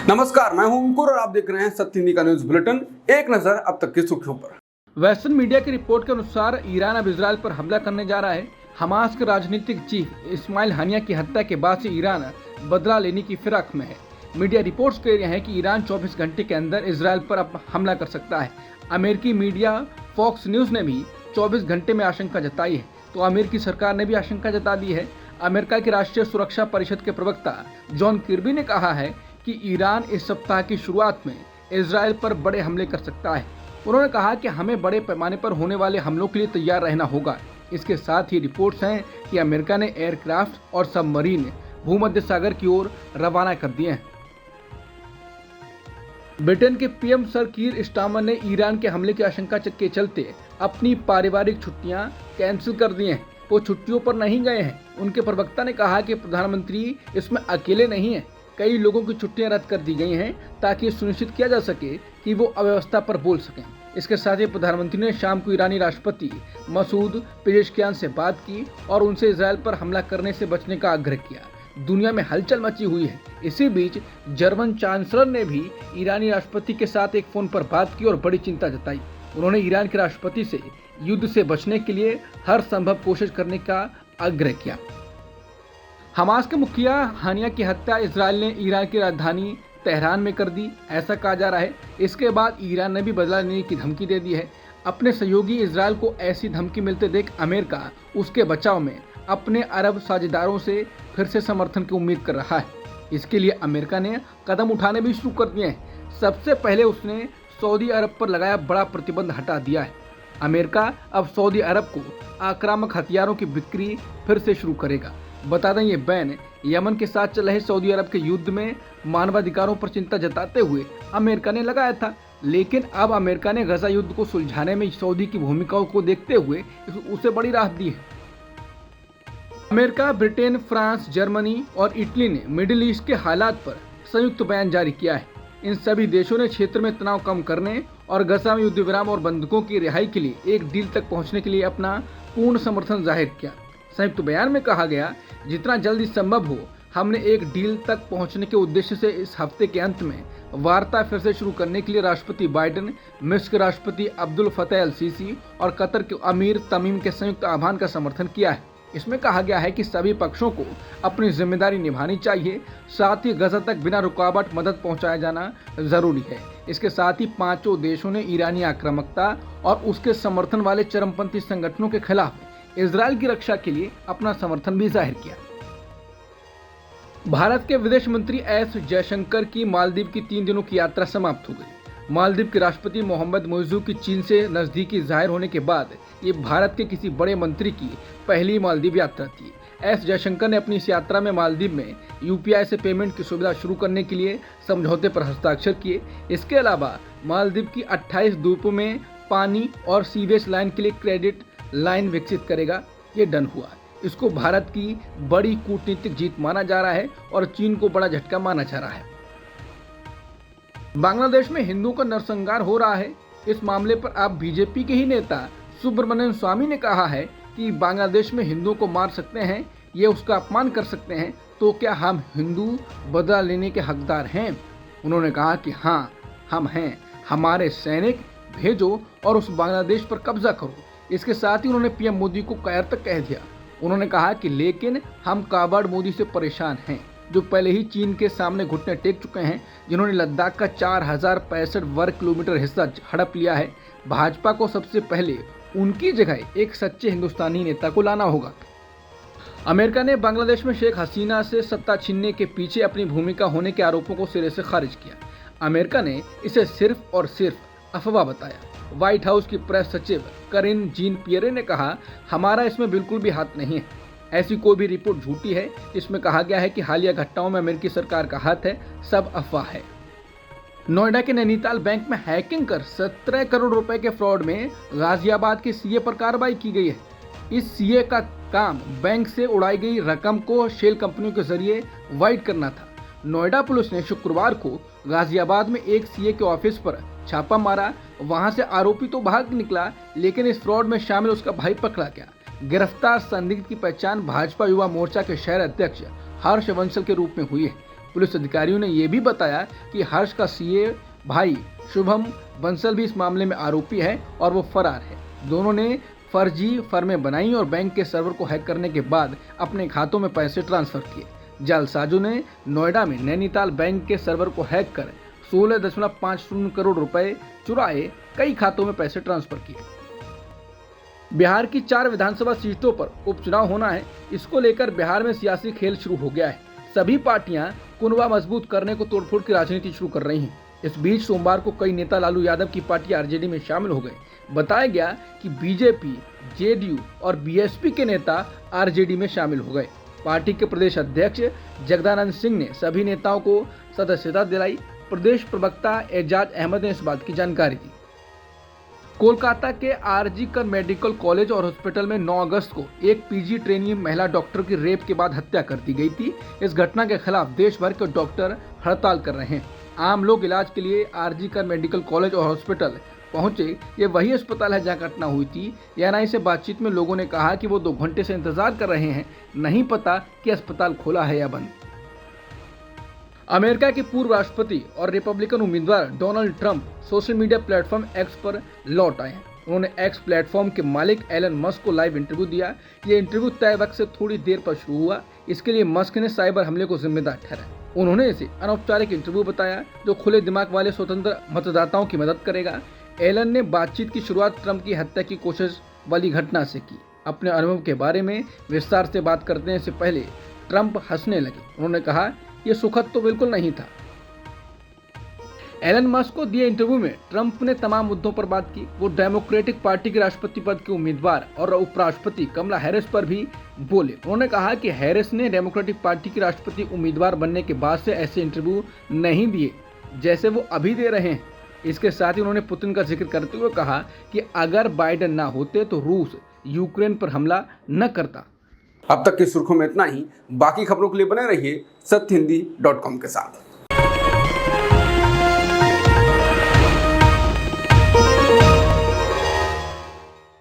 नमस्कार, मैं हूं अंकुर और आप देख रहे हैं सत्य हिंदी का न्यूज बुलेटिन। एक नजर अब तक की सुर्खियों पर। वेस्टर्न मीडिया की रिपोर्ट के अनुसार ईरान अब इजरायल पर हमला करने जा रहा है। हमास के राजनीतिक चीफ इस्माइल हानिया की हत्या के बाद से ईरान बदला लेने की फिराक में है। मीडिया रिपोर्ट्स कह रहे हैं कि ईरान 24 घंटे के अंदर इजरायल पर अब हमला कर सकता है। अमेरिकी मीडिया फॉक्स न्यूज ने भी 24 घंटे में आशंका जताई है, तो अमेरिकी सरकार ने भी आशंका जता दी है। अमेरिका की राष्ट्रीय सुरक्षा परिषद के प्रवक्ता जॉन किर्बी ने कहा है कि ईरान इस सप्ताह की शुरुआत में इजरायल पर बड़े हमले कर सकता है। उन्होंने कहा कि हमें बड़े पैमाने पर होने वाले हमलों के लिए तैयार रहना होगा। इसके साथ ही रिपोर्ट्स हैं कि अमेरिका ने एयरक्राफ्ट और सबमरीन भूमध्य सागर की ओर रवाना कर दिए हैं। ब्रिटेन के पीएम सर कीर स्टारमर ने ईरान के हमले की आशंका के चलते अपनी पारिवारिक छुट्टियां कैंसिल कर दी हैं। वो छुट्टियों पर नहीं गए हैं। उनके प्रवक्ता ने कहा कि प्रधानमंत्री इसमें अकेले नहीं हैं। कई लोगों की छुट्टियां रद्द कर दी गई हैं ताकि ये सुनिश्चित किया जा सके कि वो अव्यवस्था पर बोल सकें। इसके साथ ही प्रधानमंत्री ने शाम को ईरानी राष्ट्रपति मसूद पेजेश्कियान से बात की और उनसे इजरायल पर हमला करने से बचने का आग्रह किया। दुनिया में हलचल मची हुई है। इसी बीच जर्मन चांसलर ने भी ईरानी राष्ट्रपति के साथ एक फोन पर बात की और बड़ी चिंता जताई। उन्होंने ईरान के राष्ट्रपति से युद्ध से बचने के लिए हर संभव कोशिश करने का आग्रह किया। हमास के मुखिया हानिया की हत्या इजरायल ने ईरान की राजधानी तेहरान में कर दी, ऐसा कहा जा रहा है। इसके बाद ईरान ने भी बदला लेने की धमकी दे दी है। अपने सहयोगी इजरायल को ऐसी धमकी मिलते देख अमेरिका उसके बचाव में अपने अरब साझेदारों से फिर से समर्थन की उम्मीद कर रहा है। इसके लिए अमेरिका ने कदम उठाने भी शुरू कर दिए हैं। सबसे पहले उसने सऊदी अरब पर लगाया बड़ा प्रतिबंध हटा दिया है। अमेरिका अब सऊदी अरब को आक्रामक हथियारों की बिक्री फिर से शुरू करेगा। बता दें, ये बैन यमन के साथ चल रहे सऊदी अरब के युद्ध में मानवाधिकारों पर चिंता जताते हुए अमेरिका ने लगाया था, लेकिन अब अमेरिका ने गजा युद्ध को सुलझाने में सऊदी की भूमिकाओं को देखते हुए उसे बड़ी राहत दी है। अमेरिका, ब्रिटेन, फ्रांस, जर्मनी और इटली ने मिडिल ईस्ट के हालात पर संयुक्त बयान जारी किया है। इन सभी देशों ने क्षेत्र में तनाव कम करने और गजा में युद्ध विराम और बंधकों की रिहाई के लिए एक डील तक पहुंचने के लिए अपना पूर्ण समर्थन जाहिर किया। संयुक्त बयान में कहा गया, जितना जल्दी संभव हो हमने एक डील तक पहुंचने के उद्देश्य से इस हफ्ते के अंत में वार्ता फिर से शुरू करने के लिए राष्ट्रपति बाइडेन, मिस्र के राष्ट्रपति अब्दुल फतेह अल सीसी और कतर के अमीर तमीम के संयुक्त आह्वान का समर्थन किया है। इसमें कहा गया है कि सभी पक्षों को अपनी जिम्मेदारी निभानी चाहिए, साथ ही गजा तक बिना रुकावट मदद पहुंचाया जाना जरूरी है। इसके साथ ही पांचों देशों ने ईरानी आक्रामकता और उसके समर्थन वाले चरमपंथी संगठनों के खिलाफ इजरायल की रक्षा के लिए अपना समर्थन भी जाहिर किया। भारत के विदेश मंत्री एस जयशंकर की मालदीव की 3 दिनों की यात्रा समाप्त हो गई। मालदीव के राष्ट्रपति मोहम्मद मुइज़्ज़ू की चीन से नजदीकी जाहिर होने के बाद ये भारत के किसी बड़े मंत्री की पहली मालदीव यात्रा थी। एस जयशंकर ने अपनी इस यात्रा में मालदीव में यूपीआई से पेमेंट की सुविधा शुरू करने के लिए समझौते पर हस्ताक्षर किए। इसके अलावा मालदीव की 28 द्वीपों में पानी और सीवेज लाइन के लिए क्रेडिट लाइन विकसित करेगा। ये डन हुआ। इसको भारत की बड़ी कूटनीतिक जीत माना जा रहा है और चीन को बड़ा झटका माना जा रहा है। बांग्लादेश में हिंदुओं का नरसंहार हो रहा है। इस मामले पर अब बीजेपी के ही नेता सुब्रमण्यम स्वामी ने कहा है कि बांग्लादेश में हिंदुओं को मार सकते हैं, ये उसका अपमान कर सकते हैं, तो क्या हम हिंदू बदला लेने के हकदार हैं? उन्होंने कहा कि हाँ, हम हैं। हमारे सैनिक भेजो और उस बांग्लादेश पर कब्जा करो। इसके साथ ही उन्होंने पीएम मोदी को कायर तक कह दिया। उन्होंने कहा कि लेकिन हम काबाड़ मोदी से परेशान हैं, जो पहले ही चीन के सामने घुटने टेक चुके हैं, जिन्होंने लद्दाख का 4065 वर्ग किलोमीटर हिस्सा हड़प लिया है। भाजपा को सबसे पहले उनकी जगह एक सच्चे हिंदुस्तानी नेता को लाना होगा। अमेरिका ने बांग्लादेश में शेख हसीना से सत्ता छीनने के पीछे अपनी भूमिका होने के आरोपों को सिरे से खारिज किया। अमेरिका ने इसे सिर्फ और सिर्फ अफवाह बताया। व्हाइट हाउस की प्रेस सचिव करिन जीन पियरे ने कहा, हमारा इसमें बिल्कुल भी हाथ नहीं है। ऐसी कोई भी रिपोर्ट झूठी है जिसमें कहा गया है कि हालिया घटनाओं में अमेरिकी सरकार का हाथ है, सब अफवाह है। नोएडा के नैनीताल बैंक में हैकिंग कर 17 करोड़ रुपए के फ्रॉड में गाजियाबाद के सीए पर कार्रवाई की गई है। इस सीए का काम बैंक से उड़ाई गई रकम को शेल कंपनियों के जरिए वाइट करना था। नोएडा पुलिस ने शुक्रवार को गाजियाबाद में एक सीए के ऑफिस पर छापा मारा। वहां से आरोपी तो भाग निकला, लेकिन इस फ्रॉड में शामिल उसका भाई पकड़ा गया। गिरफ्तार संदिग्ध की पहचान भाजपा युवा मोर्चा के शहर अध्यक्ष हर्ष बंसल के रूप में हुई है। पुलिस अधिकारियों ने ये भी बताया कि हर्ष का सीए भाई शुभम बंसल भी इस मामले में आरोपी है और वो फरार है। दोनों ने फर्जी फर्में बनाई और बैंक के सर्वर को हैक करने के बाद अपने खातों में पैसे ट्रांसफर किए। जालसाजों ने नोएडा में नैनीताल बैंक के सर्वर को हैक कर 16.50 करोड़ रुपए चुराए कई खातों में पैसे ट्रांसफर किए। बिहार की 4 विधानसभा सीटों पर उपचुनाव होना है। इसको लेकर बिहार में सियासी खेल शुरू हो गया है। सभी पार्टियां कुनबा मजबूत करने को तोड़फोड़ की राजनीति शुरू कर रही हैं। इस बीच सोमवार को कई नेता लालू यादव की पार्टी आरजेडी में शामिल हो गए। बताया गया कि बीजेपी, जेडीयू और बीएसपी के नेता आरजेडी में शामिल हो गए। पार्टी के प्रदेश अध्यक्ष जगदानंद सिंह ने सभी नेताओं को सदस्यता दिलाई। प्रदेश प्रवक्ता एजाज अहमद ने इस बात की जानकारी दी। कोलकाता के आरजी कर मेडिकल कॉलेज और हॉस्पिटल में 9 अगस्त को एक पीजी ट्रेनी महिला डॉक्टर की रेप के बाद हत्या कर दी गई थी। इस घटना के खिलाफ देश भर के डॉक्टर हड़ताल कर रहे हैं। आम लोग इलाज के लिए आरजी कर मेडिकल कॉलेज और हॉस्पिटल पहुंचे। ये वही अस्पताल है जहां घटना हुई थी। एएनआई से बातचीत में लोगों ने कहा कि वो 2 घंटे से इंतजार कर रहे हैं, नहीं पता कि अस्पताल खोला है या बंद। अमेरिका के पूर्व राष्ट्रपति और रिपब्लिकन उम्मीदवार Donald Trump social media platform x पर लौट आए हैं। उन्होंने एक्स प्लेटफॉर्म के मालिक एलन मस्क को लाइव इंटरव्यू दिया। ये इंटरव्यू तय वक्त से थोड़ी देर पर शुरू हुआ। इसके लिए मस्क ने साइबर हमले को जिम्मेदार ठहराया। उन्होंने इसे अनौपचारिक इंटरव्यू बताया जो खुले दिमाग वाले स्वतंत्र मतदाताओं की मदद करेगा। एलन ने बातचीत की शुरुआत ट्रंप की हत्या की कोशिश वाली घटना से की। अपने अनुभव के बारे में विस्तार से बात करने से पहले ट्रंप हंसने लगे। उन्होंने कहा, यह सुखद तो बिल्कुल नहीं था। एलन मस्क को दिए इंटरव्यू में ट्रंप ने तमाम मुद्दों पर बात की। वो डेमोक्रेटिक पार्टी के राष्ट्रपति पद के उम्मीदवार और उपराष्ट्रपति कमला हैरिस पर भी बोले। उन्होंने कहा कि हैरिस ने डेमोक्रेटिक पार्टी की राष्ट्रपति उम्मीदवार बनने के बाद से ऐसे इंटरव्यू नहीं दिए जैसे वो अभी दे रहे हैं। इसके साथ ही उन्होंने पुतिन का जिक्र करते हुए कहा कि अगर बाइडेन ना होते तो रूस यूक्रेन पर हमला न करता। अब तक की सुर्खियों में इतना ही। बाकी खबरों के लिए बने रहिए सत्यहिंदी.com के साथ।